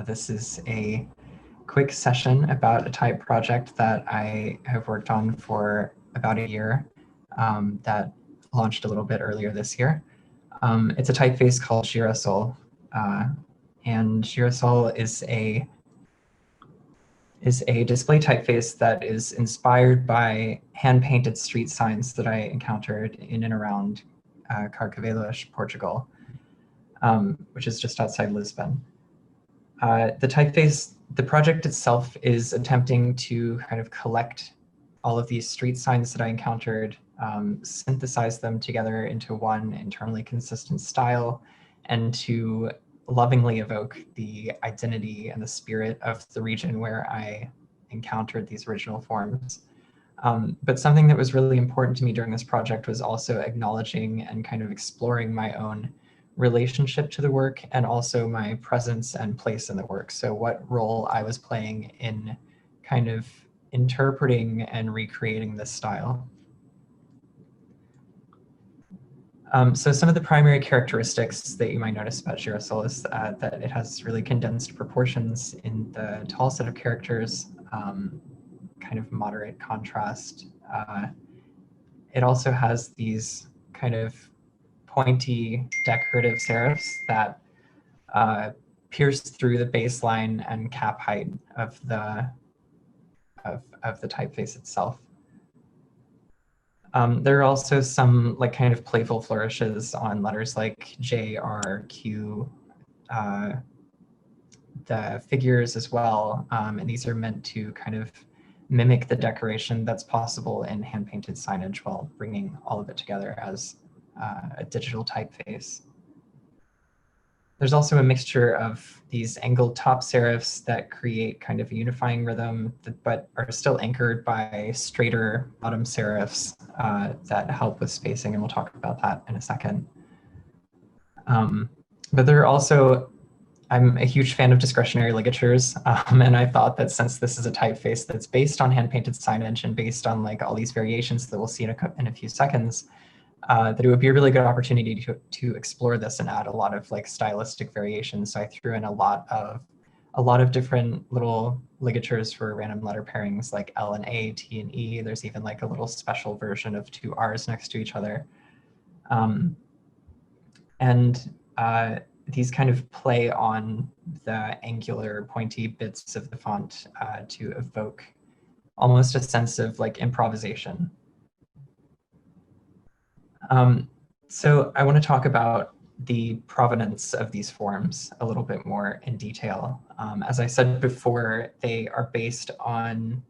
This is a quick session about a type project that I have worked on for about a year that launched a little bit earlier this year. It's a typeface called Girassol, and Girassol is a display typeface that is inspired by hand-painted street signs that I encountered in and around Carcavelos, Portugal, which is just outside Lisbon. The project itself is attempting to kind of collect all of these street signs that I encountered, synthesize them together into one internally consistent style, and to lovingly evoke the identity and the spirit of the region where I encountered these original forms. But something that was really important to me during this project was also acknowledging and kind of exploring my own relationship to the work and also my presence and place in the work. So what role I was playing in kind of interpreting and recreating this style. So some of the primary characteristics that you might notice about Girassol is that it has really condensed proportions in the tall set of characters, kind of moderate contrast. It also has these kind of pointy decorative serifs that pierce through the baseline and cap height of the typeface itself. There are also some like kind of playful flourishes on letters like J, R, Q, the figures as well, and these are meant to kind of mimic the decoration that's possible in hand-painted signage while bringing all of it together as a digital typeface. There's also a mixture of these angled top serifs that create kind of a unifying rhythm, but are still anchored by straighter bottom serifs that help with spacing, and we'll talk about that in a second. But there are also, I'm a huge fan of discretionary ligatures, and I thought that since this is a typeface that's based on hand-painted signage and based on like all these variations that we'll see in a few seconds, that it would be a really good opportunity to explore this and add a lot of like stylistic variations. So I threw in a lot of different little ligatures for random letter pairings like L and A, T and E. There's even like a little special version of two R's next to each other. These kind of play on the angular pointy bits of the font to evoke almost a sense of like improvisation. So I want to talk about the provenance of these forms a little bit more in detail. As I said before, they are based on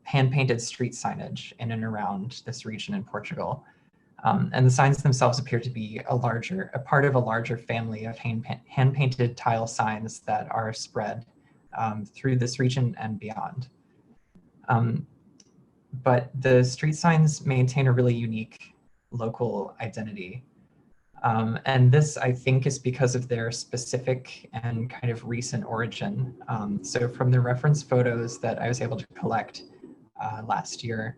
hand-painted street signage in and around this region in Portugal. And the signs themselves appear to be a part of a larger family of hand-painted tile signs that are spread through this region and beyond. But the street signs maintain a really unique local identity. And this, I think, is because of their specific and kind of recent origin. So from the reference photos that I was able to collect last year,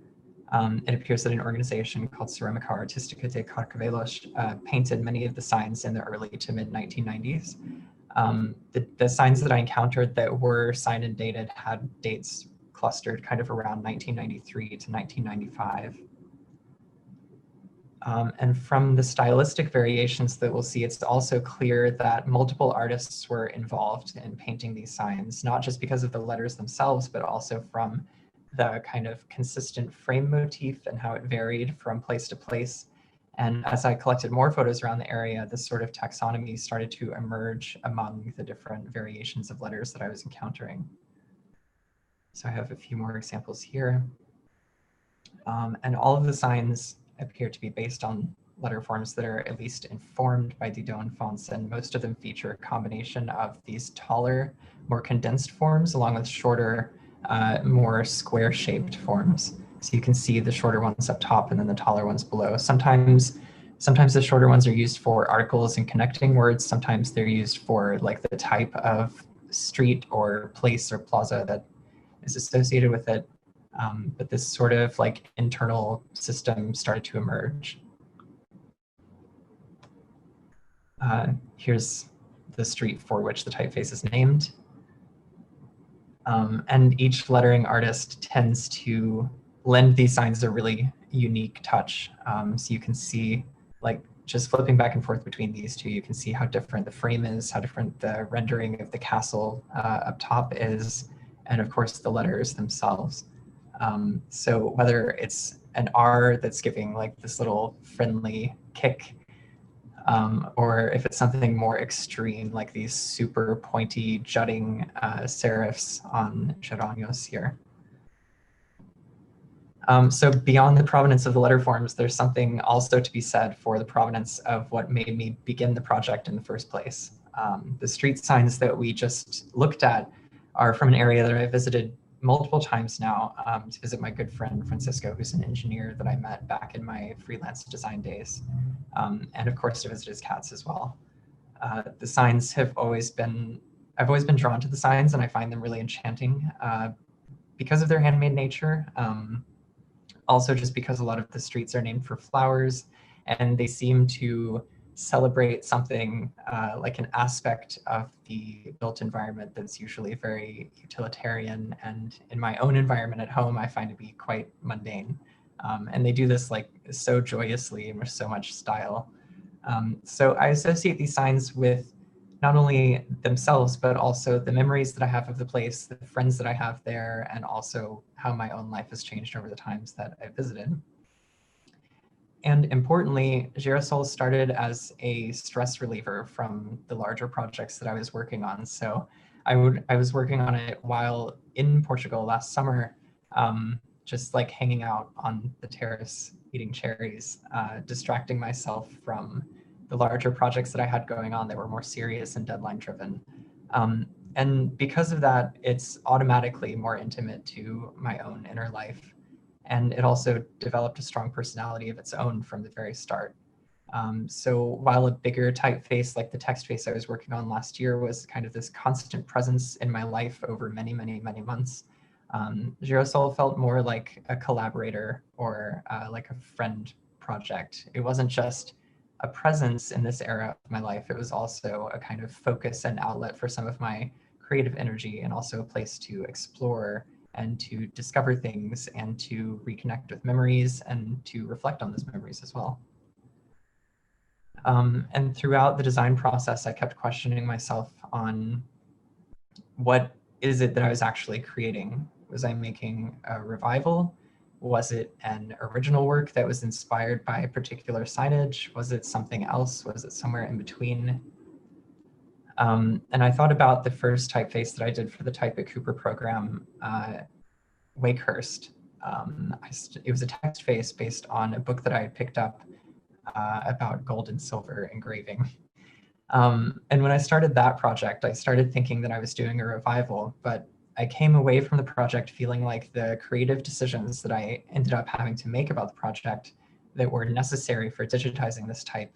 it appears that an organization called Cerâmica Artística de Carcavelos painted many of the signs in the early to mid 1990s. The signs that I encountered that were signed and dated had dates clustered kind of around 1993 to 1995. And from the stylistic variations that we'll see, it's also clear that multiple artists were involved in painting these signs, not just because of the letters themselves, but also from the kind of consistent frame motif and how it varied from place to place. And as I collected more photos around the area, this sort of taxonomy started to emerge among the different variations of letters that I was encountering. So I have a few more examples here. And all of the signs appear to be based on letter forms that are at least informed by Didone fonts, and most of them feature a combination of these taller, more condensed forms along with shorter, more square-shaped forms. So you can see the shorter ones up top and then the taller ones below. Sometimes the shorter ones are used for articles and connecting words. Sometimes they're used for like the type of street or place or plaza that is associated with it. But this sort of like internal system started to emerge. Here's the street for which the typeface is named. And each lettering artist tends to lend these signs a really unique touch. So you can see, like, just flipping back and forth between these two, you can see how different the frame is, how different the rendering of the castle up top is, and of course the letters themselves. So whether it's an R that's giving like this little friendly kick, or if it's something more extreme, like these super pointy jutting serifs on geranios here. So beyond the provenance of the letter forms, there's something also to be said for the provenance of what made me begin the project in the first place. The street signs that we just looked at are from an area that I visited multiple times now to visit my good friend Francisco, who's an engineer that I met back in my freelance design days, and of course to visit his cats as well. The signs have always been, I've always been drawn to the signs, and I find them really enchanting because of their handmade nature. Also just because a lot of the streets are named for flowers, and they seem to celebrate something like an aspect of the built environment that's usually very utilitarian, and in my own environment at home I find to be quite mundane. And they do this like so joyously and with so much style. So I associate these signs with not only themselves, but also the memories that I have of the place, the friends that I have there, and also how my own life has changed over the times that I've visited. And importantly, Girassol started as a stress reliever from the larger projects that I was working on. So I was working on it while in Portugal last summer, just like hanging out on the terrace, eating cherries, distracting myself from the larger projects that I had going on that were more serious and deadline driven. And because of that, it's automatically more intimate to my own inner life. And it also developed a strong personality of its own from the very start. So while a bigger typeface like the text face I was working on last year was kind of this constant presence in my life over many, many, many months, Girassol felt more like a collaborator or like a friend project. It wasn't just a presence in this era of my life, it was also a kind of focus and outlet for some of my creative energy, and also a place to explore and to discover things and to reconnect with memories and to reflect on those memories as well. And throughout the design process, I kept questioning myself on what is it that I was actually creating? Was I making a revival? Was it an original work that was inspired by a particular signage? Was it something else? Was it somewhere in between? And I thought about the first typeface that I did for the Type at Cooper program, Wakehurst. It was a text face based on a book that I had picked up about gold and silver engraving. And when I started that project, I started thinking that I was doing a revival, but I came away from the project feeling like the creative decisions that I ended up having to make about the project that were necessary for digitizing this type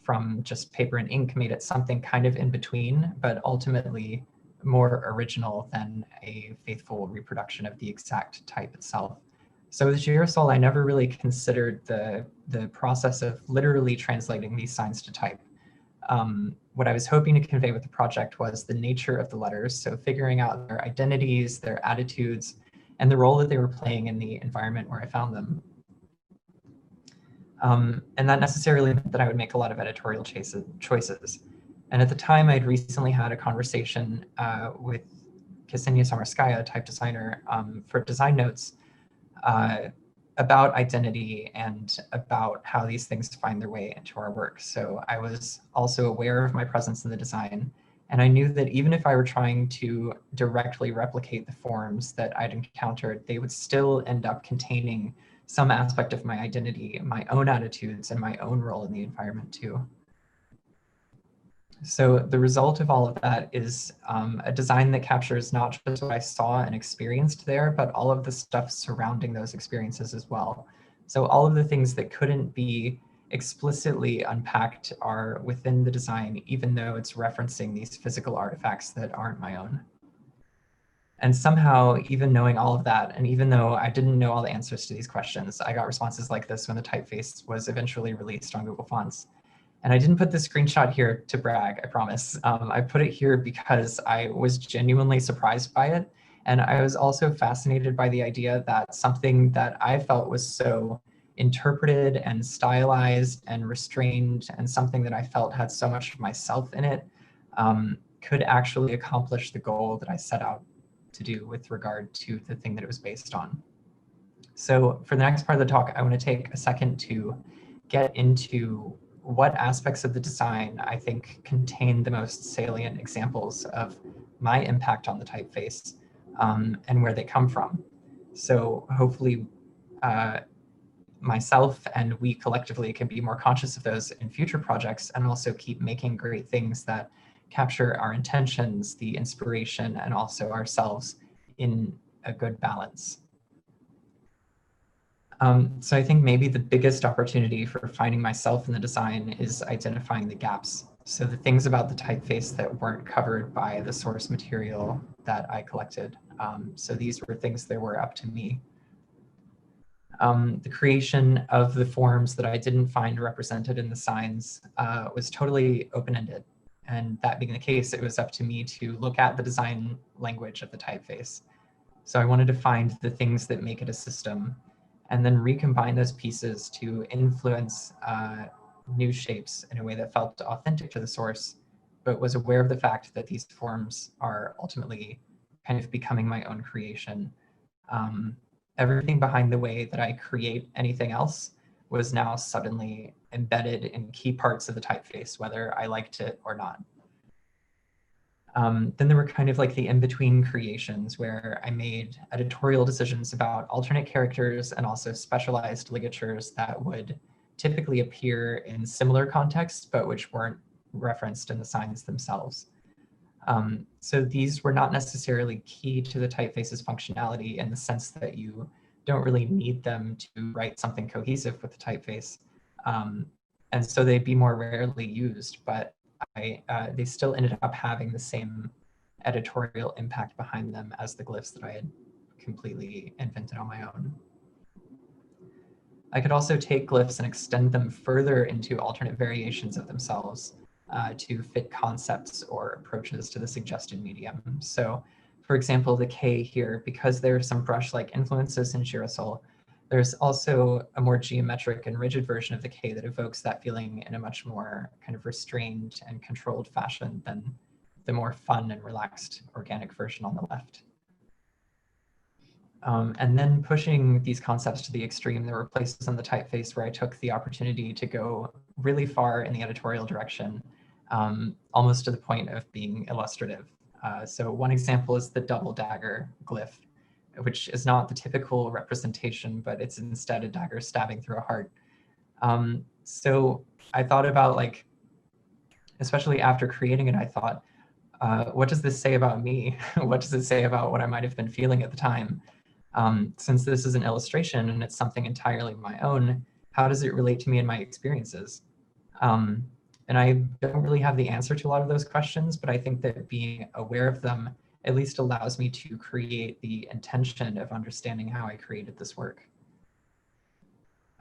from just paper and ink made it something kind of in between, but ultimately more original than a faithful reproduction of the exact type itself. So with Girassol, I never really considered the process of literally translating these signs to type. What I was hoping to convey with the project was the nature of the letters, so figuring out their identities, their attitudes, and the role that they were playing in the environment where I found them. And that necessarily meant that I would make a lot of editorial choices. And at the time, I'd recently had a conversation with Ksenia Samarskaya, a type designer, for design notes about identity and about how these things find their way into our work. So I was also aware of my presence in the design, and I knew that even if I were trying to directly replicate the forms that I'd encountered, they would still end up containing some aspect of my identity, my own attitudes, and my own role in the environment too. So the result of all of that is a design that captures not just what I saw and experienced there, but all of the stuff surrounding those experiences as well. So all of the things that couldn't be explicitly unpacked are within the design, even though it's referencing these physical artifacts that aren't my own. And somehow, even knowing all of that, and even though I didn't know all the answers to these questions, I got responses like this when the typeface was eventually released on Google Fonts. And I didn't put this screenshot here to brag, I promise. I put it here because I was genuinely surprised by it. And I was also fascinated by the idea that something that I felt was so interpreted and stylized and restrained, and something that I felt had so much of myself in it, could actually accomplish the goal that I set out to do with regard to the thing that it was based on. So for the next part of the talk, I want to take a second to get into what aspects of the design I think contain the most salient examples of my impact on the typeface, and where they come from. So hopefully myself and we collectively can be more conscious of those in future projects, and also keep making great things that capture our intentions, the inspiration, and also ourselves in a good balance. So I think maybe the biggest opportunity for finding myself in the design is identifying the gaps. So the things about the typeface that weren't covered by the source material that I collected. So these were things that were up to me. The creation of the forms that I didn't find represented in the signs was totally open-ended. And that being the case, it was up to me to look at the design language of the typeface. So I wanted to find the things that make it a system, and then recombine those pieces to influence new shapes in a way that felt authentic to the source, but was aware of the fact that these forms are ultimately kind of becoming my own creation. Everything behind the way that I create anything else was now suddenly embedded in key parts of the typeface, whether I liked it or not. Then there were kind of like the in-between creations where I made editorial decisions about alternate characters and also specialized ligatures that would typically appear in similar contexts, but which weren't referenced in the signs themselves. So these were not necessarily key to the typeface's functionality in the sense that you don't really need them to write something cohesive with the typeface. And so they'd be more rarely used, but they still ended up having the same editorial impact behind them as the glyphs that I had completely invented on my own. I could also take glyphs and extend them further into alternate variations of themselves to fit concepts or approaches to the suggested medium. So for example, the K here, because there are some brush-like influences in Girassol, there's also a more geometric and rigid version of the K that evokes that feeling in a much more kind of restrained and controlled fashion than the more fun and relaxed organic version on the left. And then pushing these concepts to the extreme, there were places in the typeface where I took the opportunity to go really far in the editorial direction, almost to the point of being illustrative. So one example is the double dagger glyph, which is not the typical representation, but it's instead a dagger stabbing through a heart. So I thought about, like, especially after creating it, I thought, what does this say about me? What does it say about what I might have been feeling at the time? Since this is an illustration and it's something entirely my own, how does it relate to me and my experiences? And I don't really have the answer to a lot of those questions, but I think that being aware of them at least allows me to create the intention of understanding how I created this work.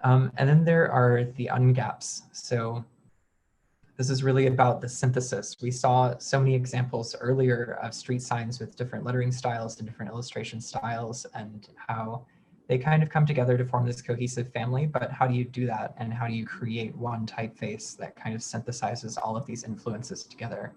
And then there are the ungaps. So this is really about the synthesis. We saw so many examples earlier of street signs with different lettering styles and different illustration styles, and how they kind of come together to form this cohesive family. But how do you do that? And how do you create one typeface that kind of synthesizes all of these influences together?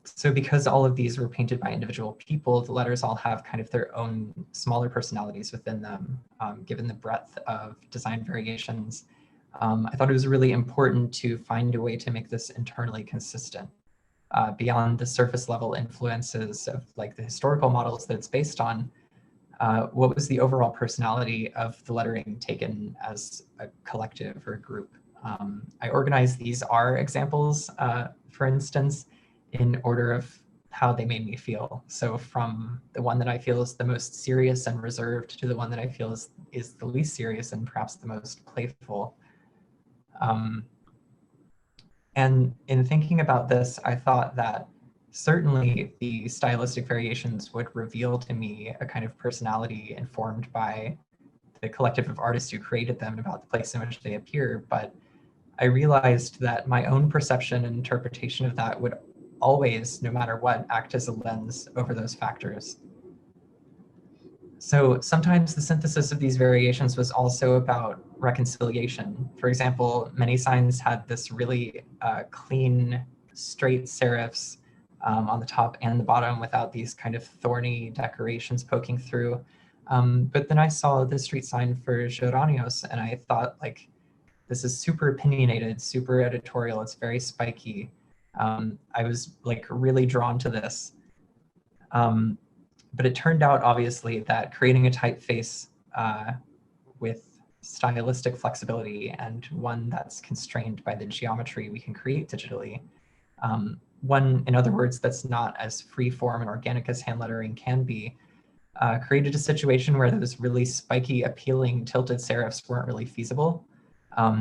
So because all of these were painted by individual people, the letters all have kind of their own smaller personalities within them, given the breadth of design variations. I thought it was really important to find a way to make this internally consistent, beyond the surface level influences of like the historical models that it's based on. What was the overall personality of the lettering taken as a collective or a group? I organized these R examples, for instance, in order of how they made me feel. So from the one that I feel is the most serious and reserved to the one that I feel is the least serious and perhaps the most playful. And in thinking about this, I thought that certainly the stylistic variations would reveal to me a kind of personality informed by the collective of artists who created them and about the place in which they appear. But I realized that my own perception and interpretation of that would always, no matter what, act as a lens over those factors. So sometimes the synthesis of these variations was also about reconciliation. For example, many signs had this really clean, straight serifs on the top and the bottom without these kind of thorny decorations poking through. But then I saw the street sign for Geranios and I thought, like, this is super opinionated, super editorial, it's very spiky. I was like really drawn to this. But it turned out, obviously, that creating a typeface with stylistic flexibility and one that's constrained by the geometry we can create digitally, one, in other words, that's not as free form and organic as hand lettering can be, created a situation where those really spiky, appealing tilted serifs weren't really feasible.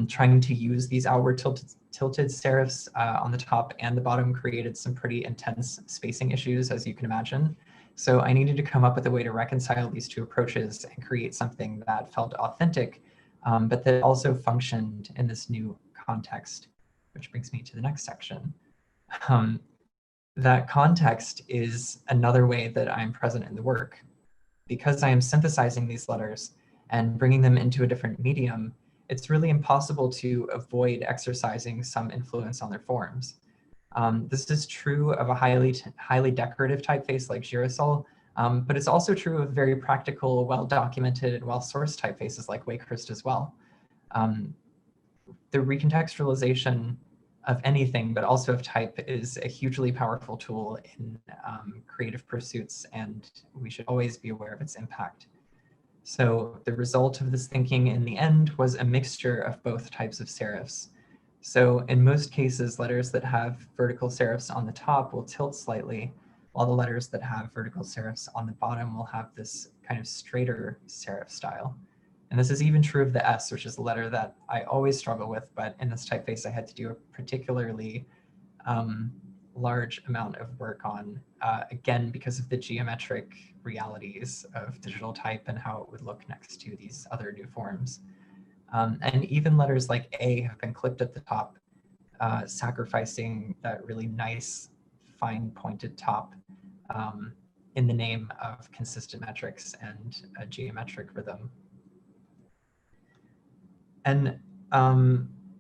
Trying to use these outward tilted serifs on the top and the bottom created some pretty intense spacing issues, as you can imagine. So I needed to come up with a way to reconcile these two approaches and create something that felt authentic, but that also functioned in this new context, which brings me to the next section. That context is another way that I'm present in the work. Because I am synthesizing these letters and bringing them into a different medium, it's really impossible to avoid exercising some influence on their forms. This is true of a highly decorative typeface like Girassol, but it's also true of very practical, well-documented, and well-sourced typefaces like Waycrest as well. The recontextualization of anything, but also of type, is a hugely powerful tool in creative pursuits, and we should always be aware of its impact. So the result of this thinking in the end was a mixture of both types of serifs. So in most cases, letters that have vertical serifs on the top will tilt slightly, while the letters that have vertical serifs on the bottom will have this kind of straighter serif style. And this is even true of the S, which is a letter that I always struggle with, but in this typeface I had to do a particularly large amount of work on, again, because of the geometric realities of digital type and how it would look next to these other new forms. And even letters like A have been clipped at the top, sacrificing that really nice, fine pointed top in the name of consistent metrics and a geometric rhythm. And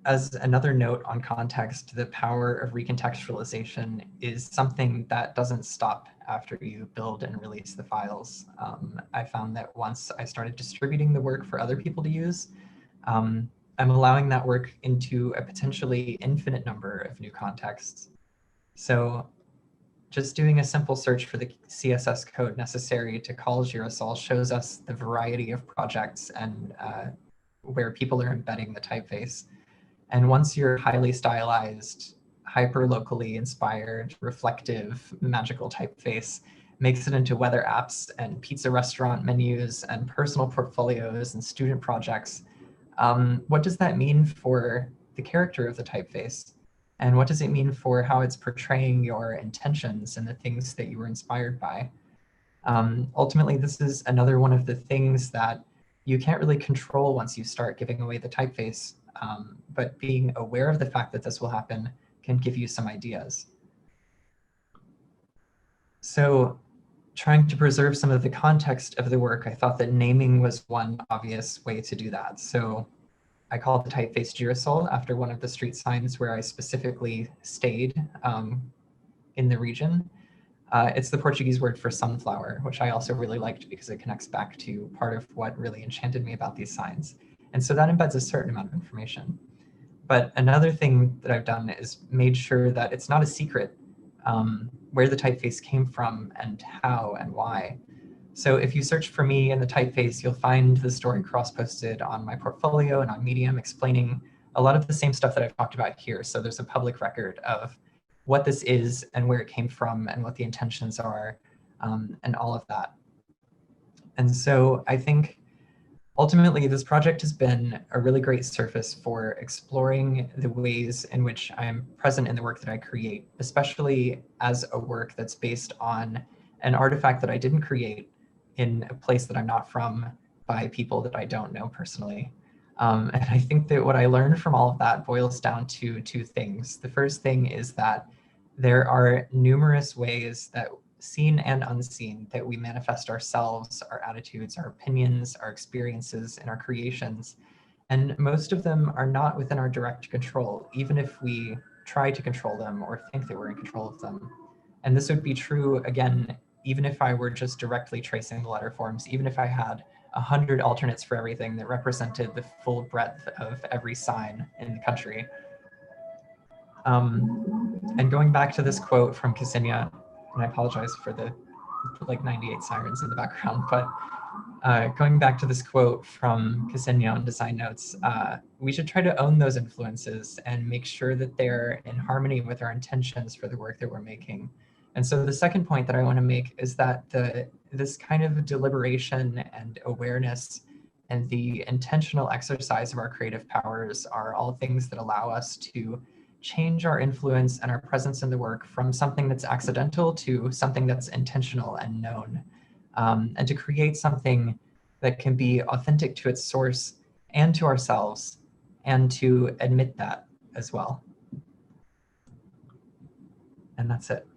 as another note on context, the power of recontextualization is something that doesn't stop after you build and release the files. I found that once I started distributing the work for other people to use, I'm allowing that work into a potentially infinite number of new contexts. So just doing a simple search for the CSS code necessary to call Girassol shows us the variety of projects and where people are embedding the typeface. And once your highly stylized, hyper-locally inspired, reflective, magical typeface makes it into weather apps and pizza restaurant menus and personal portfolios and student projects, what does that mean for the character of the typeface? And what does it mean for how it's portraying your intentions and the things that you were inspired by? Ultimately, this is another one of the things that you can't really control once you start giving away the typeface, but being aware of the fact that this will happen can give you some ideas. So trying to preserve some of the context of the work, I thought that naming was one obvious way to do that. So I called the typeface Girassol after one of the street signs where I specifically stayed in the region. It's the Portuguese word for sunflower, which I also really liked because it connects back to part of what really enchanted me about these signs. And so that embeds a certain amount of information. But another thing that I've done is made sure that it's not a secret where the typeface came from and how and why. So if you search for me in the typeface, you'll find the story cross-posted on my portfolio and on Medium explaining a lot of the same stuff that I've talked about here. So there's a public record of what this is and where it came from and what the intentions are and all of that. And so I think ultimately this project has been a really great surface for exploring the ways in which I'm present in the work that I create, especially as a work that's based on an artifact that I didn't create in a place that I'm not from by people that I don't know personally. And I think that what I learned from all of that boils down to two things. The first thing is that there are numerous ways that, seen and unseen, that we manifest ourselves, our attitudes, our opinions, our experiences, and our creations. And most of them are not within our direct control, even if we try to control them or think that we're in control of them. And this would be true, again, even if I were just directly tracing the letter forms, even if I had 100 alternates for everything that represented the full breadth of every sign in the country. And going back to this quote from Ksenia, and I apologize for the like 98 sirens in the background, but going back to this quote from Ksenia on Design Notes, we should try to own those influences and make sure that they're in harmony with our intentions for the work that we're making. And so the second point that I want to make is that this kind of deliberation and awareness and the intentional exercise of our creative powers are all things that allow us to change our influence and our presence in the work from something that's accidental to something that's intentional and known, and to create something that can be authentic to its source and to ourselves, and to admit that as well. And that's it.